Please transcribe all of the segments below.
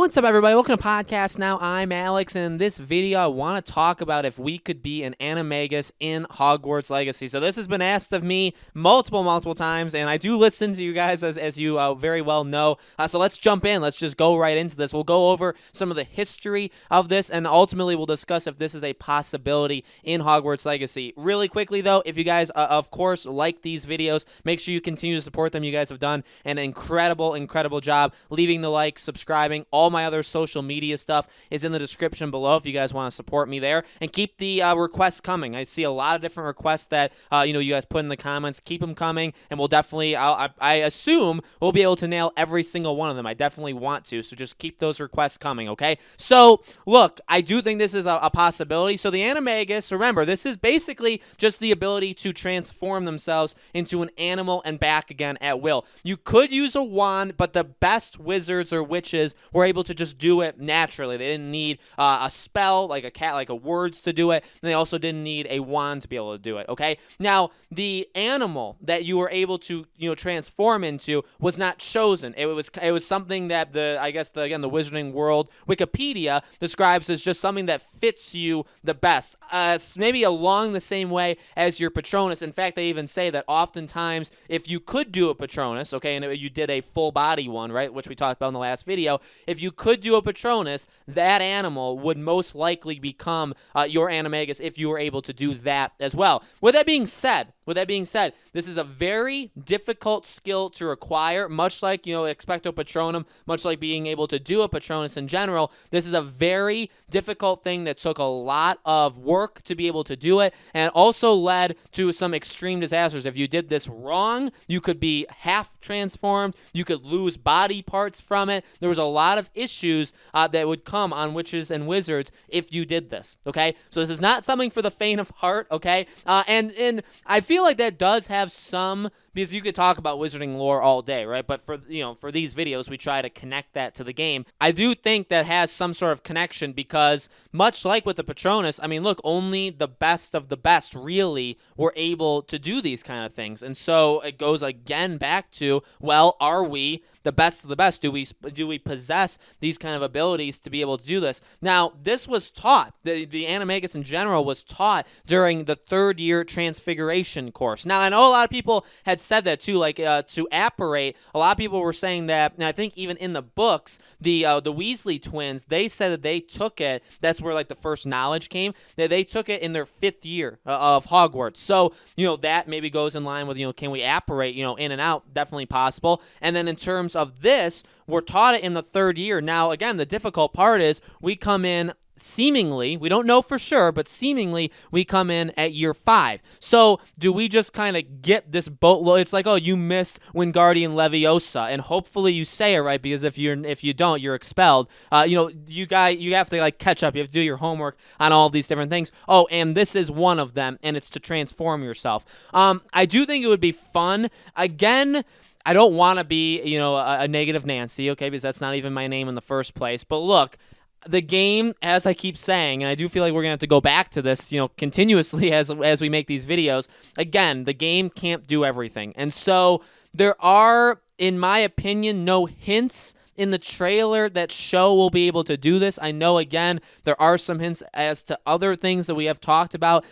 What's up, everybody? Welcome to Podcast Now. I'm Alex, and in this video, I want to talk about if we could be an animagus in Hogwarts Legacy. So this has been asked of me multiple times, and I do listen to you guys, as you very well know. So let's jump in. Let's just go right into this. We'll go over some of the history of this, and ultimately we'll discuss if this is a possibility in Hogwarts Legacy. Really quickly, though, if you guys, of course, like these videos, make sure you continue to support them. You guys have done an incredible job leaving the like, subscribing. All my other social media stuff is in the description below if you guys want to support me there. And keep the requests coming. I see a lot of different requests that you guys put in the comments. Keep them coming, and we'll definitely, I assume, we'll be able to nail every single one of them. I definitely want to, so just keep those requests coming, okay? So, look, I do think this is a possibility. So the animagus, remember, this is basically just the ability to transform themselves into an animal and back again at will. You could use a wand, but the best wizards or witches were able to just do it naturally. They didn't need a spell, like a cat, like a words to do it, and they also didn't need a wand to be able to do it, okay? Now, the animal that you were able to, transform into was not chosen. It was something that the Wizarding World Wikipedia describes as just something that fits you the best. Maybe along the same way as your Patronus. In fact, they even say that oftentimes, if you could do a Patronus, okay, and you did a full body one, right, which we talked about in the last video, if you could do a Patronus, that animal would most likely become your animagus if you were able to do that as well. With that being said, this is a very difficult skill to acquire, much like, Expecto Patronum, much like being able to do a Patronus in general. This is a very difficult thing that took a lot of work to be able to do it, and also led to some extreme disasters. If you did this wrong, you could be half transformed, you could lose body parts from it. There was a lot of issues that would come on witches and wizards if you did this, okay? So this is not something for the faint of heart, okay? And I feel like that does have some, because you could talk about wizarding lore all day, right? But for these videos, we try to connect that to the game. I do think that has some sort of connection because, much like with the Patronus, I mean, look, only the best of the best really were able to do these kind of things. And so it goes again back to, well, are we the best of the best? Do we possess these kind of abilities to be able to do this? Now, this was taught. The animagus in general was taught during the third year transfiguration course. Now, I know a lot of people had said that too, like to apparate. A lot of people were saying that, and I think even in the books, the Weasley twins, they said that they took it. That's where like the first knowledge came. That they took it in their 5th year of Hogwarts. So that maybe goes in line with can we apparate in and out? Definitely possible. And then in terms of this, we're taught it in the 3rd year. Now, again, the difficult part is we come in seemingly, we don't know for sure, but seemingly we come in at year 5. So do we just kind of get this boatload? It's like, oh, you missed Wingardium Leviosa, and hopefully you say it right, because if you don't, you're expelled. You have to like catch up. You have to do your homework on all these different things. Oh, and this is one of them, and it's to transform yourself. I do think it would be fun. Again, I don't want to be, a negative Nancy, okay, because that's not even my name in the first place. But look, the game, as I keep saying, and I do feel like we're going to have to go back to this, continuously as we make these videos, again, the game can't do everything. And so there are, in my opinion, no hints in the trailer that show we'll be able to do this. I know, again, there are some hints as to other things that we have talked about,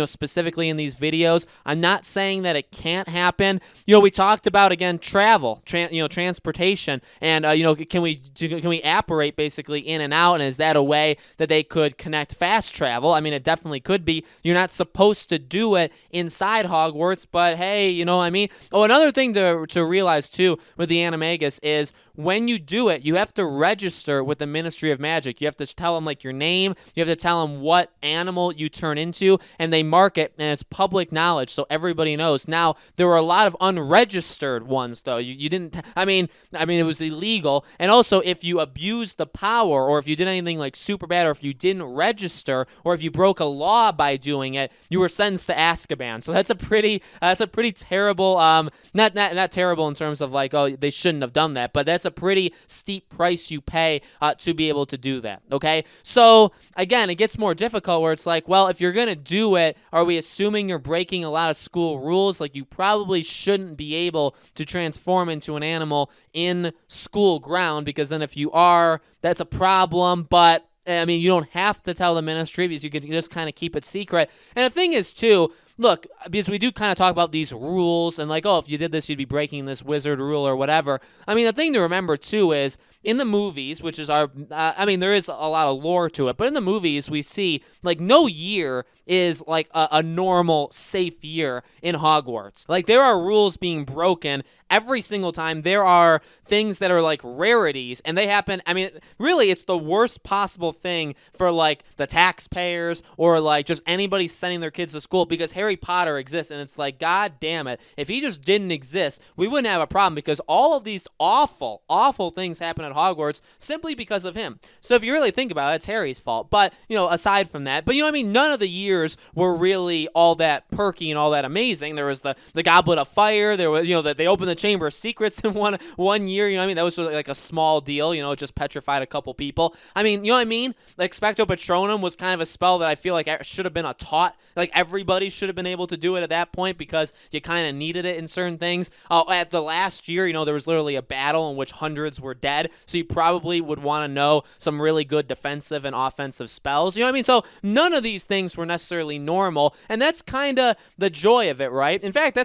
specifically in these videos. I'm not saying that it can't happen. We talked about, again, travel, transportation, and, can we apparate basically in and out, and is that a way that they could connect fast travel? I mean, it definitely could be. You're not supposed to do it inside Hogwarts, but hey, you know what I mean? Oh, another thing to realize, too, with the animagus is when you do it, you have to register with the Ministry of Magic. You have to tell them like your name. You have to tell them what animal you turn into, and they mark it, and it's public knowledge, so everybody knows. Now, there were a lot of unregistered ones, though. You didn't. I mean, it was illegal. And also, if you abused the power, or if you did anything like super bad, or if you didn't register, or if you broke a law by doing it, you were sentenced to Azkaban. So that's a pretty terrible. Not terrible in terms of like, oh, they shouldn't have done that, but that's That's a pretty steep price you pay to be able to do that, okay? So, again, it gets more difficult where it's like, well, if you're going to do it, are we assuming you're breaking a lot of school rules? Like, you probably shouldn't be able to transform into an animal in school ground, because then if you are, that's a problem. But I mean, you don't have to tell the ministry, because you can just kind of keep it secret. And the thing is, too, look, because we do kind of talk about these rules and like, oh, if you did this, you'd be breaking this wizard rule or whatever. I mean, the thing to remember, too, is in the movies, which is our, I mean, there is a lot of lore to it, but in the movies, we see, like, no year is like a normal, safe year in Hogwarts. Like, there are rules being broken every single time. There are things that are like rarities, and they happen. I mean, really, it's the worst possible thing for like the taxpayers or like just anybody sending their kids to school, because Harry Potter exists, and it's like, God damn it, if he just didn't exist, we wouldn't have a problem, because all of these awful, awful things happen at Hogwarts simply because of him. So if you really think about it, it's Harry's fault. But, you know, aside from that, but you know what I mean, none of the years were really all that perky and all that amazing. There was the Goblet of Fire. There was, you know, that they opened the Chamber of Secrets in one year. You know what I mean? That was like a small deal. You know, it just petrified a couple people. I mean, you know what I mean? Like, Expecto Patronum was kind of a spell that I feel like should have been a taught. Like, everybody should have been able to do it at that point, because you kind of needed it in certain things. At the last year, you know, there was literally a battle in which hundreds were dead, so you probably would want to know some really good defensive and offensive spells. You know what I mean? So none of these things were necessarily normal, and that's kind of the joy of it, right? In fact,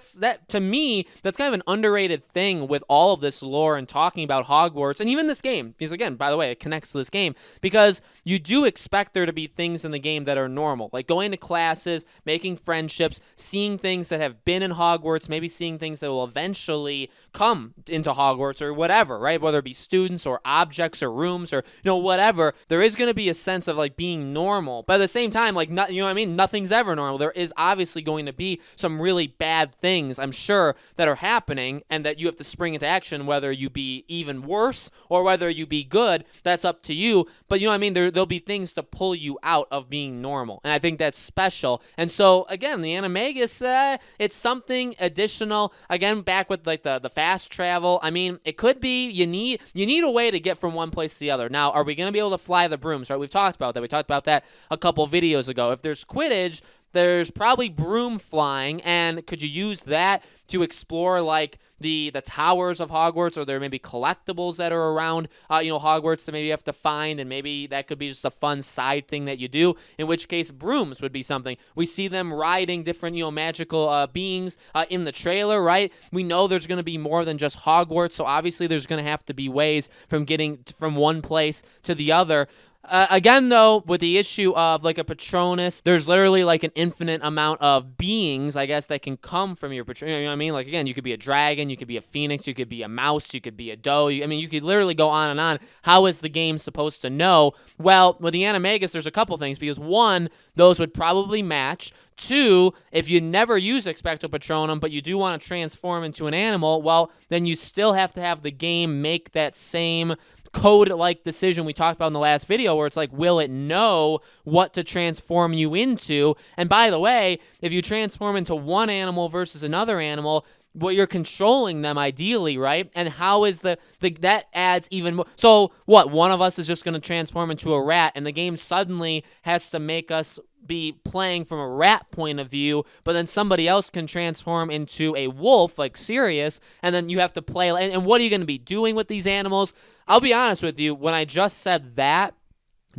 to me, that's kind of an underrated thing with all of this lore and talking about Hogwarts, and even this game, because again, by the way, it connects to this game, because you do expect there to be things in the game that are normal, like going to classes, making friendships, seeing things that have been in Hogwarts, maybe seeing things that will eventually come into Hogwarts or whatever, right? Whether it be students or objects or rooms or, you know, whatever, there is going to be a sense of like being normal. But at the same time, like, not, you know what I mean? Nothing's ever normal. There is obviously going to be some really bad things, I'm sure, that are happening, and that you have to spring into action, whether you be even worse or whether you be good. That's up to you. But you know what I mean? There'll be things to pull you out of being normal, and I think that's special. And so again, the Animagus, it's something additional. Again, back with like the fast travel. I mean, it could be you need a way to get from one place to the other. Now, are we going to be able to fly the brooms? Right? We've talked about that. We talked about that a couple videos ago. If there's Quidditch, there's probably broom flying, and could you use that to explore like the towers of Hogwarts, or there may be collectibles that are around you know, Hogwarts that maybe you have to find, and maybe that could be just a fun side thing that you do, in which case brooms would be something. We see them riding different, you know, magical beings in the trailer, right? We know there's going to be more than just Hogwarts, so obviously there's going to have to be ways from getting from one place to the other. Again, though, with the issue of like a Patronus, there's literally like an infinite amount of beings, I guess, that can come from your Patronus. You know what I mean? Like, again, you could be a dragon, you could be a phoenix, you could be a mouse, you could be a doe. I mean, you could literally go on and on. How is the game supposed to know? Well, with the Animagus, there's a couple things, because one, those would probably match. Two, if you never use Expecto Patronum, but you do want to transform into an animal, well, then you still have to have the game make that same code-like decision we talked about in the last video, where it's like, will it know what to transform you into? And by the way, if you transform into one animal versus another animal, well, you're controlling them ideally, right? And how is that adds even more. So what, one of us is just going to transform into a rat, and the game suddenly has to make us be playing from a rat point of view, but then somebody else can transform into a wolf, like Sirius, and then you have to play. And what are you going to be doing with these animals? I'll be honest with you, when I just said that,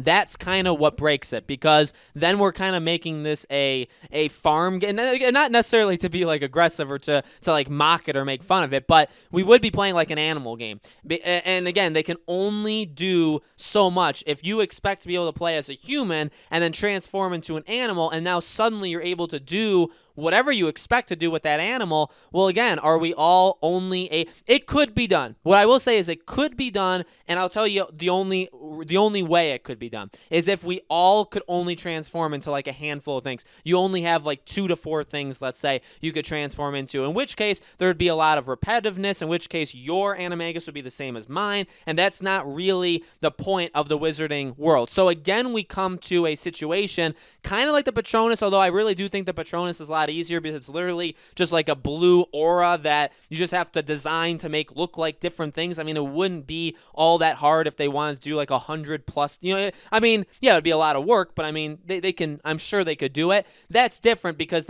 that's kind of what breaks it, because then we're kind of making this a farm game, and not necessarily to be like aggressive or to like mock it or make fun of it, but we would be playing like an animal game. And again, they can only do so much. If you expect to be able to play as a human and then transform into an animal, and now suddenly you're able to do whatever you expect to do with that animal, well, again, are we all only it could be done. What I will say is it could be done, and I'll tell you the only the only way it could be done is if we all could only transform into like a handful of things. You only have like 2 to 4 things, let's say, you could transform into, in which case there would be a lot of repetitiveness, in which case your Animagus would be the same as mine, and that's not really the point of the wizarding world. So again, we come to a situation kind of like the Patronus, although I really do think the Patronus is a lot easier because it's literally just like a blue aura that you just have to design to make look like different things. I mean, it wouldn't be all that hard if they wanted to do like 100 plus, I mean, yeah, it'd be a lot of work, but I mean, they can, I'm sure they could do it. That's different because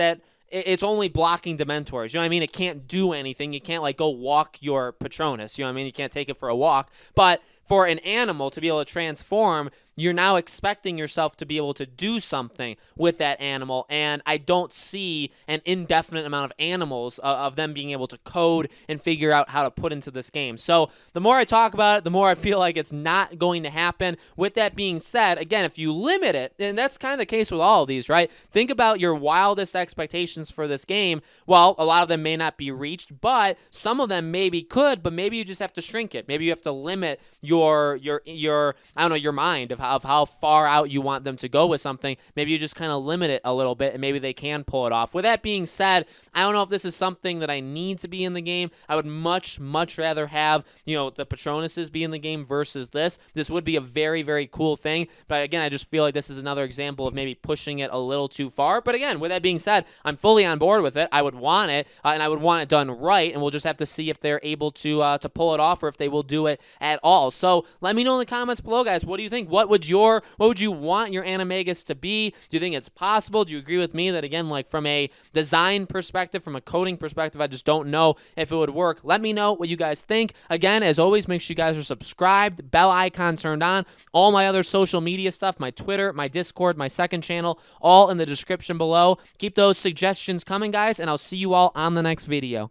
it's only blocking Dementors. You know what I mean? It can't do anything. You can't like go walk your Patronus. You know what I mean? You can't take it for a walk. But for an animal to be able to transform, you're now expecting yourself to be able to do something with that animal, and I don't see an indefinite amount of animals of them being able to code and figure out how to put into this game. So the more I talk about it, the more I feel like it's not going to happen. With that being said, again, if you limit it, and that's kind of the case with all of these, right? Think about your wildest expectations for this game. Well, a lot of them may not be reached, but some of them maybe could, but maybe you just have to shrink it. Maybe you have to limit your I don't know, your mind of how far out you want them to go with something. Maybe you just kind of limit it a little bit, and maybe they can pull it off. With that being said, I don't know if this is something that I need to be in the game. I would much rather have, the Patronuses be in the game versus this. This would be a very, very cool thing, but again, I just feel like this is another example of maybe pushing it a little too far. But again, with that being said, I'm fully on board with it. I would want it, and I would want it done right, and we'll just have to see if they're able to pull it off or if they will do it at all. So let me know in the comments below, guys. What do you think? What would you want your Animagus to be? Do you think it's possible? Do you agree with me that, again, like from a design perspective, from a coding perspective, I just don't know if it would work? Let me know what you guys think. Again, as always, make sure you guys are subscribed, bell icon turned on. All my other social media stuff, my Twitter, my Discord, my second channel, all in the description below. Keep those suggestions coming, guys, and I'll see you all on the next video.